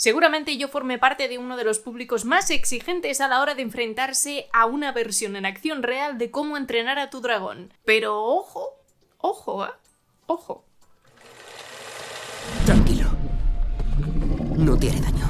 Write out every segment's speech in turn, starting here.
Seguramente yo forme parte de uno de los públicos más exigentes a la hora de enfrentarse a una versión en acción real de Cómo entrenar a tu dragón. Pero ojo, ojo. Tranquilo. No te haré daño.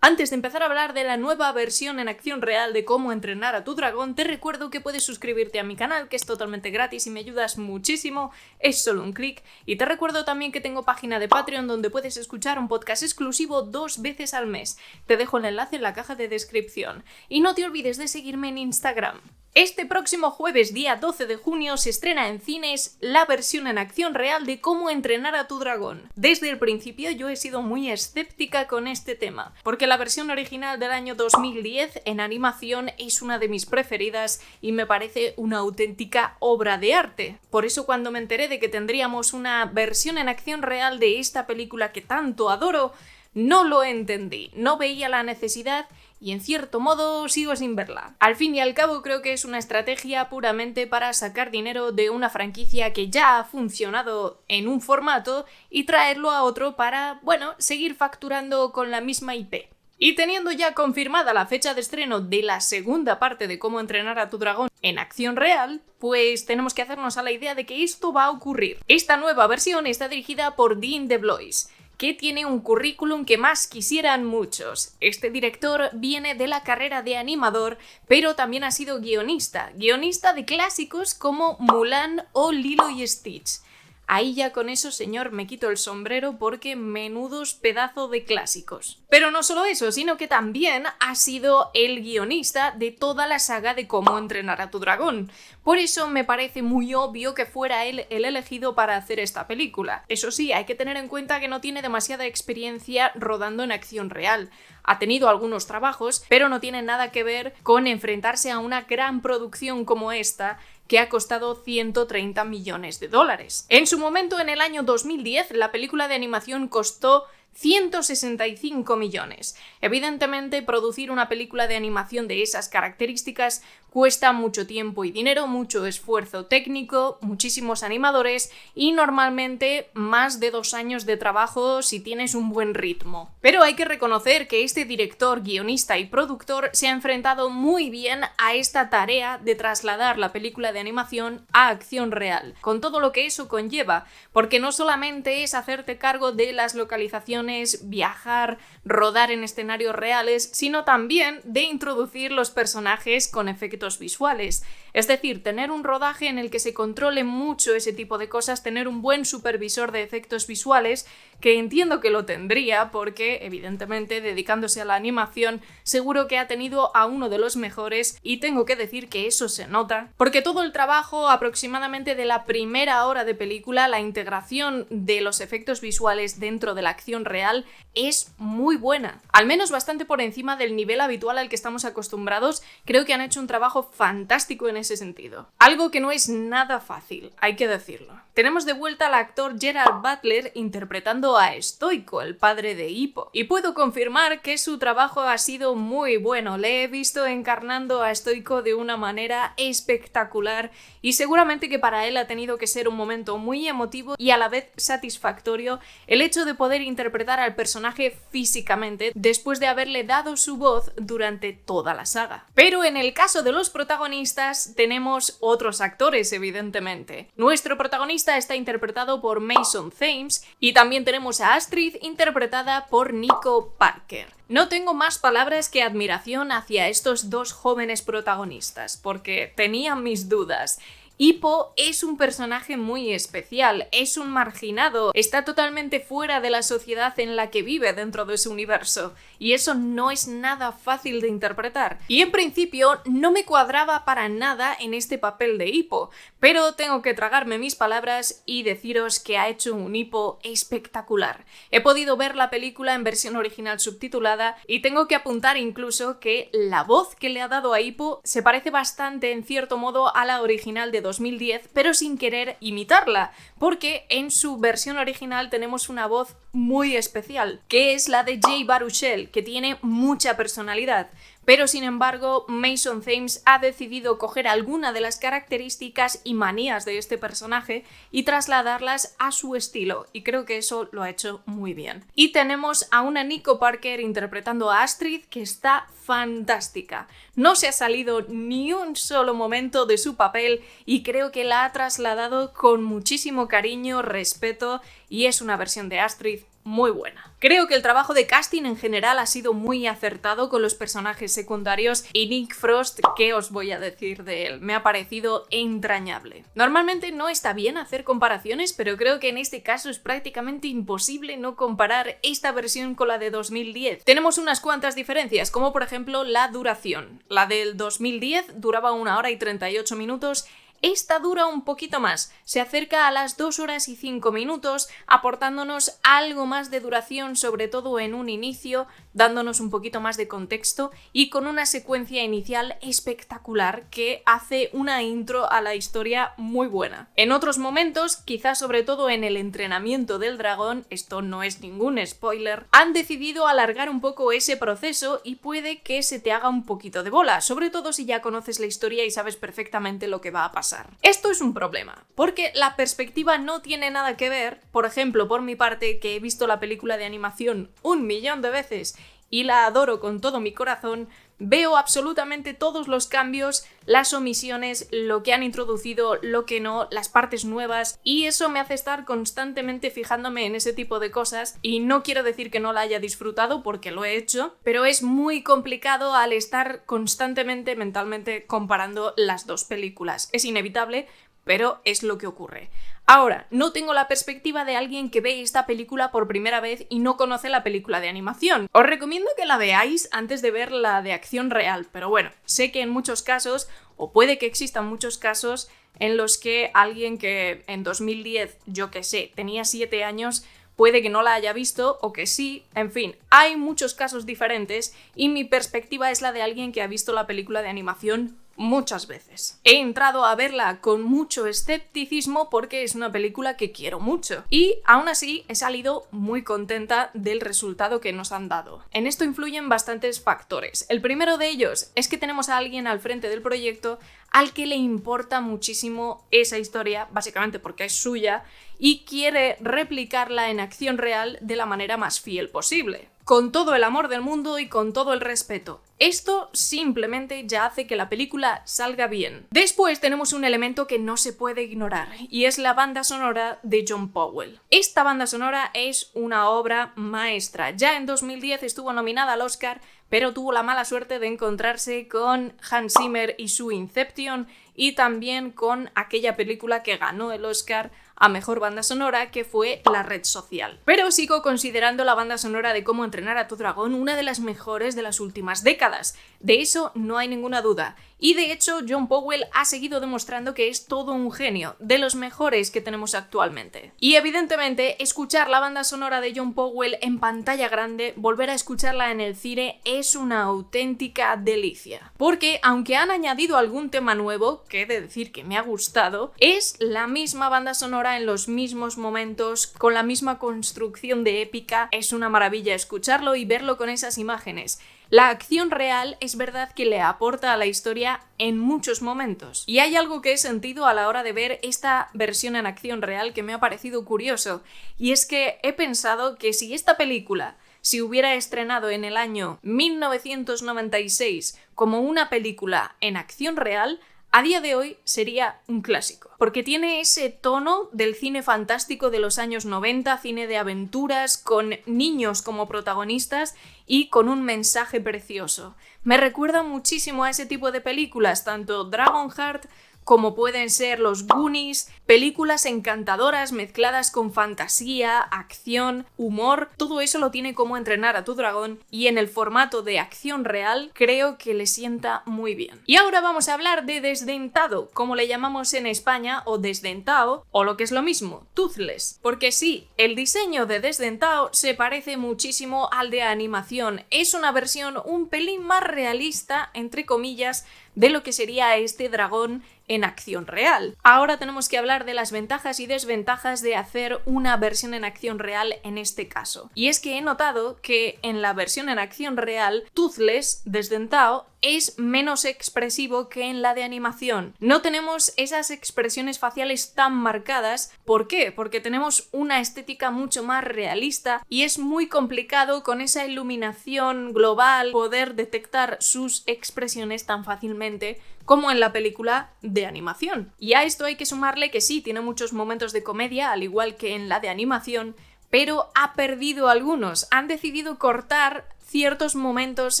Antes de empezar a hablar de la nueva versión en acción real de Cómo entrenar a tu dragón, te recuerdo que puedes suscribirte a mi canal, que es totalmente gratis y me ayudas muchísimo, es solo un clic. Y te recuerdo también que tengo página de Patreon donde puedes escuchar un podcast exclusivo 2 veces al mes. Te dejo el enlace en la caja de descripción. Y no te olvides de seguirme en Instagram. Este próximo jueves, día 12 de junio, se estrena en cines la versión en acción real de Cómo entrenar a tu dragón. Desde el principio yo he sido muy escéptica con este tema, porque la versión original del año 2010 en animación es una de mis preferidas y me parece una auténtica obra de arte. Por eso cuando me enteré de que tendríamos una versión en acción real de esta película que tanto adoro, no lo entendí, no veía la necesidad y en cierto modo sigo sin verla. Al fin y al cabo creo que es una estrategia puramente para sacar dinero de una franquicia que ya ha funcionado en un formato y traerlo a otro para, seguir facturando con la misma IP. Y teniendo ya confirmada la fecha de estreno de la segunda parte de Cómo entrenar a tu dragón en acción real, pues tenemos que hacernos a la idea de que esto va a ocurrir. Esta nueva versión está dirigida por Dean DeBlois, que tiene un currículum que más quisieran muchos. Este director viene de la carrera de animador, pero también ha sido guionista de clásicos como Mulan o Lilo y Stitch. Ahí ya con eso, señor, me quito el sombrero porque menudos pedazo de clásicos. Pero no solo eso, sino que también ha sido el guionista de toda la saga de Cómo entrenar a tu dragón. Por eso me parece muy obvio que fuera él el elegido para hacer esta película. Eso sí, hay que tener en cuenta que no tiene demasiada experiencia rodando en acción real. Ha tenido algunos trabajos, pero no tiene nada que ver con enfrentarse a una gran producción como esta, que ha costado 130 millones de dólares. En su momento, en el año 2010, la película de animación costó 165 millones. Evidentemente, producir una película de animación de esas características cuesta mucho tiempo y dinero, mucho esfuerzo técnico, muchísimos animadores y normalmente más de 2 años de trabajo si tienes un buen ritmo. Pero hay que reconocer que este director, guionista y productor se ha enfrentado muy bien a esta tarea de trasladar la película de animación a acción real, con todo lo que eso conlleva, porque no solamente es hacerte cargo de las localizaciones, viajar, rodar en escenarios reales, sino también de introducir los personajes con efectos visuales. Es decir, tener un rodaje en el que se controle mucho ese tipo de cosas, tener un buen supervisor de efectos visuales, que entiendo que lo tendría porque, evidentemente, dedicándose a la animación, seguro que ha tenido a uno de los mejores y tengo que decir que eso se nota, porque todo el trabajo aproximadamente de la primera hora de película, la integración de los efectos visuales dentro de la acción real es muy buena. Al menos bastante por encima del nivel habitual al que estamos acostumbrados. Creo que han hecho un trabajo fantástico en ese sentido. Algo que no es nada fácil, hay que decirlo. Tenemos de vuelta al actor Gerard Butler interpretando a Stoico, el padre de Hippo. Y puedo confirmar que su trabajo ha sido muy bueno. Le he visto encarnando a Stoico de una manera espectacular y seguramente que para él ha tenido que ser un momento muy emotivo y a la vez satisfactorio el hecho de poder interpretar al personaje físicamente después de haberle dado su voz durante toda la saga. Pero en el caso de los protagonistas tenemos otros actores, evidentemente. Nuestro protagonista está interpretado por Mason Thames y también tenemos a Astrid interpretada por Nico Parker. No tengo más palabras que admiración hacia estos dos jóvenes protagonistas, porque tenía mis dudas. Hippo es un personaje muy especial, es un marginado, está totalmente fuera de la sociedad en la que vive dentro de su universo, y eso no es nada fácil de interpretar. Y en principio no me cuadraba para nada en este papel de Hippo, pero tengo que tragarme mis palabras y deciros que ha hecho un Hippo espectacular. He podido ver la película en versión original subtitulada y tengo que apuntar incluso que la voz que le ha dado a Hippo se parece bastante en cierto modo a la original de 2010, pero sin querer imitarla, porque en su versión original tenemos una voz muy especial, que es la de Jay Baruchel, que tiene mucha personalidad. pero sin embargo Mason Thames ha decidido coger alguna de las características y manías de este personaje y trasladarlas a su estilo, y creo que eso lo ha hecho muy bien. Y tenemos a una Nico Parker interpretando a Astrid que está fantástica. No se ha salido ni un solo momento de su papel y creo que la ha trasladado con muchísimo cariño, respeto, y es una versión de Astrid muy buena. Creo que el trabajo de casting en general ha sido muy acertado con los personajes secundarios, y Nick Frost, ¿qué os voy a decir de él? Me ha parecido entrañable. Normalmente no está bien hacer comparaciones, pero creo que en este caso es prácticamente imposible no comparar esta versión con la de 2010. Tenemos unas cuantas diferencias, como por ejemplo la duración. La del 2010 duraba 1 hora y 38 minutos. Esta dura un poquito más, se acerca a las 2 horas y 5 minutos, aportándonos algo más de duración, sobre todo en un inicio, dándonos un poquito más de contexto y con una secuencia inicial espectacular que hace una intro a la historia muy buena. En otros momentos, quizás sobre todo en el entrenamiento del dragón, esto no es ningún spoiler, han decidido alargar un poco ese proceso y puede que se te haga un poquito de bola, sobre todo si ya conoces la historia y sabes perfectamente lo que va a pasar. Esto es un problema, porque la perspectiva no tiene nada que ver. Por ejemplo, por mi parte, que he visto la película de animación 1.000.000 de veces y la adoro con todo mi corazón, veo absolutamente todos los cambios, las omisiones, lo que han introducido, lo que no, las partes nuevas, y eso me hace estar constantemente fijándome en ese tipo de cosas, y no quiero decir que no la haya disfrutado porque lo he hecho, pero es muy complicado al estar constantemente mentalmente comparando las dos películas. Es inevitable, pero es lo que ocurre. Ahora, no tengo la perspectiva de alguien que ve esta película por primera vez y no conoce la película de animación. Os recomiendo que la veáis antes de ver la de acción real, pero bueno, sé que en muchos casos, o puede que existan muchos casos, en los que alguien que en 2010, yo que sé, tenía 7 años, puede que no la haya visto o que sí, en fin, hay muchos casos diferentes y mi perspectiva es la de alguien que ha visto la película de animación muchas veces. He entrado a verla con mucho escepticismo porque es una película que quiero mucho y aún así he salido muy contenta del resultado que nos han dado. En esto influyen bastantes factores. El primero de ellos es que tenemos a alguien al frente del proyecto al que le importa muchísimo esa historia, básicamente porque es suya, y quiere replicarla en acción real de la manera más fiel posible, con todo el amor del mundo y con todo el respeto. Esto simplemente ya hace que la película salga bien. Después tenemos un elemento que no se puede ignorar, y es la banda sonora de John Powell. Esta banda sonora es una obra maestra. Ya en 2010 estuvo nominada al Oscar, pero tuvo la mala suerte de encontrarse con Hans Zimmer y su Inception, y también con aquella película que ganó el Oscar a Mejor Banda Sonora, que fue La Red Social. Pero sigo considerando la banda sonora de Cómo entrenar a tu dragón una de las mejores de las últimas décadas. De eso no hay ninguna duda. Y de hecho, John Powell ha seguido demostrando que es todo un genio, de los mejores que tenemos actualmente. Y evidentemente, escuchar la banda sonora de John Powell en pantalla grande, volver a escucharla en el cine, es una auténtica delicia. Porque, aunque han añadido algún tema nuevo, que he de decir que me ha gustado, es la misma banda sonora en los mismos momentos, con la misma construcción de épica. Es una maravilla escucharlo y verlo con esas imágenes. La acción real es verdad que le aporta a la historia en muchos momentos. Y hay algo que he sentido a la hora de ver esta versión en acción real que me ha parecido curioso, y es que he pensado que si esta película se hubiera estrenado en el año 1996 como una película en acción real, a día de hoy sería un clásico, porque tiene ese tono del cine fantástico de los años 90, cine de aventuras, con niños como protagonistas y con un mensaje precioso. Me recuerda muchísimo a ese tipo de películas, tanto Dragonheart como pueden ser los Goonies, películas encantadoras mezcladas con fantasía, acción, humor. Todo eso lo tiene Cómo entrenar a tu dragón, y en el formato de acción real creo que le sienta muy bien. Y ahora vamos a hablar de Desdentado, como le llamamos en España, o Desdentado, o lo que es lo mismo, Toothless. Porque sí, el diseño de Desdentado se parece muchísimo al de animación. Es una versión un pelín más realista, entre comillas, de lo que sería este dragón en acción real. Ahora tenemos que hablar de las ventajas y desventajas de hacer una versión en acción real en este caso. Y es que he notado que en la versión en acción real, Toothless, desdentado, es menos expresivo que en la de animación. No tenemos esas expresiones faciales tan marcadas. ¿Por qué? Porque tenemos una estética mucho más realista y es muy complicado con esa iluminación global poder detectar sus expresiones tan fácilmente como en la película de animación. Y a esto hay que sumarle que sí, tiene muchos momentos de comedia, al igual que en la de animación, pero ha perdido algunos. Han decidido cortar ciertos momentos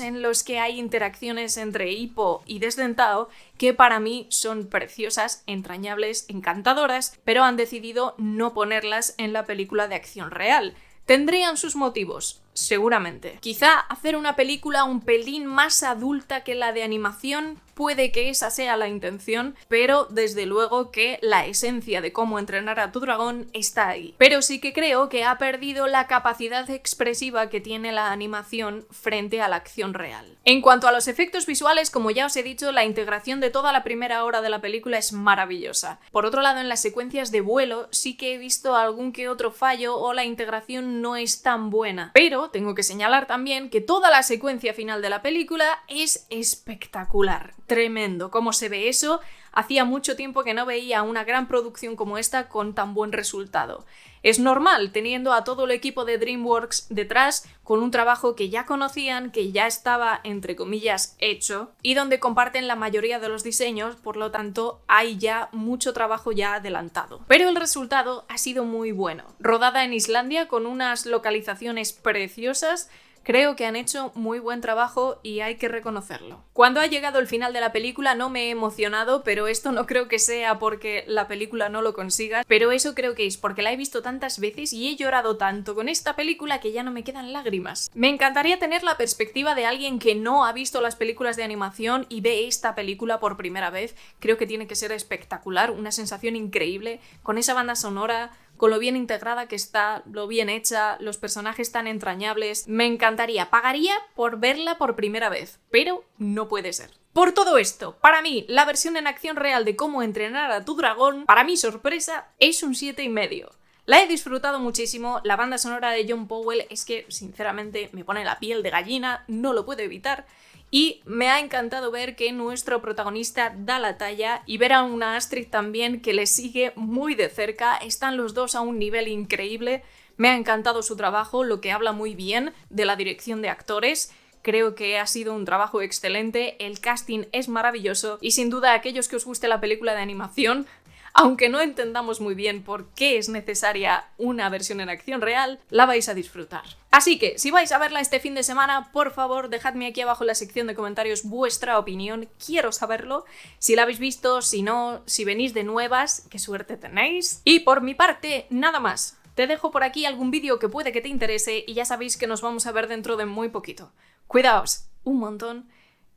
en los que hay interacciones entre Hippo y Desdentado que para mí son preciosas, entrañables, encantadoras, pero han decidido no ponerlas en la película de acción real. ¿Tendrían sus motivos? Seguramente. Quizá hacer una película un pelín más adulta que la de animación, puede que esa sea la intención, pero desde luego que la esencia de cómo entrenar a tu dragón está ahí. Pero sí que creo que ha perdido la capacidad expresiva que tiene la animación frente a la acción real. En cuanto a los efectos visuales, como ya os he dicho, la integración de toda la primera hora de la película es maravillosa. Por otro lado, en las secuencias de vuelo sí que he visto algún que otro fallo o la integración no es tan buena. Pero tengo que señalar también que toda la secuencia final de la película es espectacular. Tremendo. ¿Cómo se ve eso? Hacía mucho tiempo que no veía una gran producción como esta con tan buen resultado. Es normal, teniendo a todo el equipo de DreamWorks detrás, con un trabajo que ya conocían, que ya estaba, entre comillas, hecho, y donde comparten la mayoría de los diseños, por lo tanto, hay ya mucho trabajo ya adelantado. Pero el resultado ha sido muy bueno. Rodada en Islandia, con unas localizaciones preciosas, creo que han hecho muy buen trabajo y hay que reconocerlo. Cuando ha llegado el final de la película no me he emocionado, pero esto no creo que sea porque la película no lo consiga, pero eso creo que es porque la he visto tantas veces y he llorado tanto con esta película que ya no me quedan lágrimas. Me encantaría tener la perspectiva de alguien que no ha visto las películas de animación y ve esta película por primera vez. Creo que tiene que ser espectacular, una sensación increíble, con esa banda sonora, con lo bien integrada que está, lo bien hecha, los personajes tan entrañables. Me encantaría, pagaría por verla por primera vez, pero no puede ser. Por todo esto, para mí, la versión en acción real de cómo entrenar a tu dragón, para mi sorpresa, es un 7,5. La he disfrutado muchísimo, la banda sonora de John Powell es que, sinceramente, me pone la piel de gallina, no lo puedo evitar. Y me ha encantado ver que nuestro protagonista da la talla y ver a una Astrid también que le sigue muy de cerca. Están los dos a un nivel increíble. Me ha encantado su trabajo, lo que habla muy bien de la dirección de actores. Creo que ha sido un trabajo excelente, el casting es maravilloso y sin duda a aquellos que os guste la película de animación, aunque no entendamos muy bien por qué es necesaria una versión en acción real, la vais a disfrutar. Así que, si vais a verla este fin de semana, por favor, dejadme aquí abajo en la sección de comentarios vuestra opinión, quiero saberlo. Si la habéis visto, si no, si venís de nuevas, qué suerte tenéis. Y por mi parte, nada más. Te dejo por aquí algún vídeo que puede que te interese y ya sabéis que nos vamos a ver dentro de muy poquito. Cuidaos un montón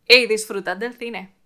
y disfrutad del cine.